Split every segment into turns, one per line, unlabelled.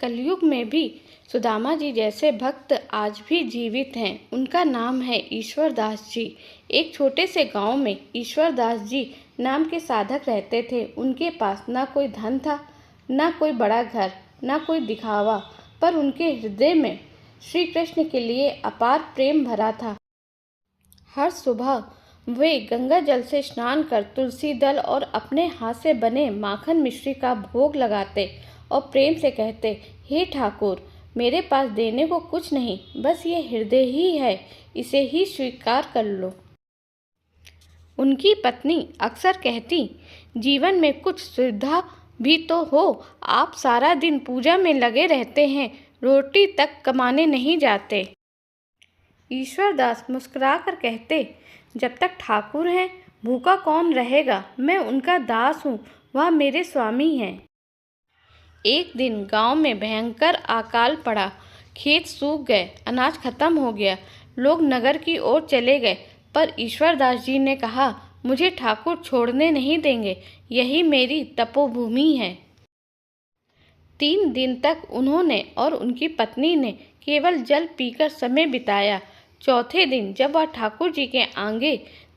कलयुग में भी सुदामा जी जैसे भक्त आज भी जीवित हैं। उनका नाम है ईश्वर दास जी। एक छोटे से गांव में ईश्वर दास जी नाम के साधक रहते थे। उनके पास ना कोई धन था, ना कोई बड़ा घर, ना कोई दिखावा, पर उनके हृदय में श्री कृष्ण के लिए अपार प्रेम भरा था। हर सुबह वे गंगा जल से स्नान कर तुलसी दल और अपने हाथ से बने माखन मिश्री का भोग लगाते और प्रेम से कहते, हे ठाकुर, मेरे पास देने को कुछ नहीं, बस ये हृदय ही है, इसे ही स्वीकार कर लो। उनकी पत्नी अक्सर कहती, जीवन में कुछ सुविधा भी तो हो, आप सारा दिन पूजा में लगे रहते हैं, रोटी तक कमाने नहीं जाते। ईश्वर दास मुस्कुराकर कहते, जब तक ठाकुर हैं भूखा कौन रहेगा, मैं उनका दास हूँ, वह मेरे स्वामी हैं। एक दिन गांव में भयंकर अकाल पड़ा, खेत सूख गए, अनाज खत्म हो गया, लोग नगर की ओर चले गए, पर ईश्वर दास जी ने कहा, मुझे ठाकुर छोड़ने नहीं देंगे, यही मेरी तपोभूमि है। 3 दिन तक उन्होंने और उनकी पत्नी ने केवल जल पीकर समय बिताया। चौथे दिन जब वह ठाकुर जी के आगे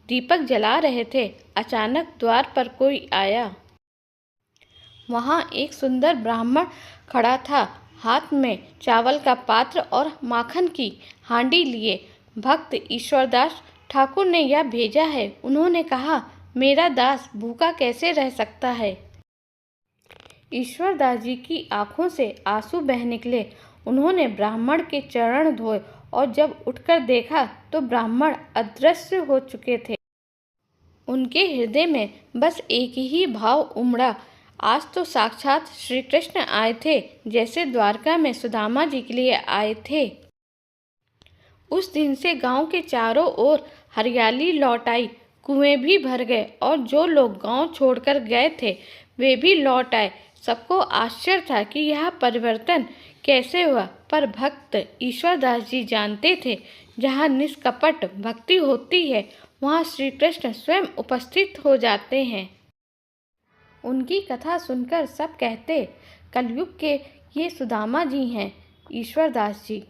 दीपक जला रहे थे, अचानक द्वार पर कोई आया। वहाँ एक सुंदर ब्राह्मण खड़ा था, हाथ में चावल का पात्र और माखन की हांडी लिए। भक्त ईश्वरदास ठाकुर ने यह भेजा है। उन्होंने कहा, मेरा दास भूखा कैसे रह सकता है। ईश्वरदास जी की आंखों से आंसू बह निकले। उन्होंने ब्राह्मण के चरण धोए और जब उठकर देखा तो ब्राह्मण अदृश्य हो चुके थे। उनके हृदय में बस एक ही भाव उमड़ा, आज तो साक्षात श्री कृष्ण आए थे, जैसे द्वारका में सुदामा जी के लिए आए थे। उस दिन से गांव के चारों ओर हरियाली लौट आई, कुएं भी भर गए और जो लोग गांव छोड़कर गए थे वे भी लौट आए। सबको आश्चर्य था कि यह परिवर्तन कैसे हुआ, पर भक्त ईश्वरदास जी जानते थे, जहाँ निष्कपट भक्ति होती है वहाँ श्री कृष्ण स्वयं उपस्थित हो जाते हैं। उनकी कथा सुनकर सब कहते, कलयुग के ये सुदामा जी हैं। ईश्वरदास जी।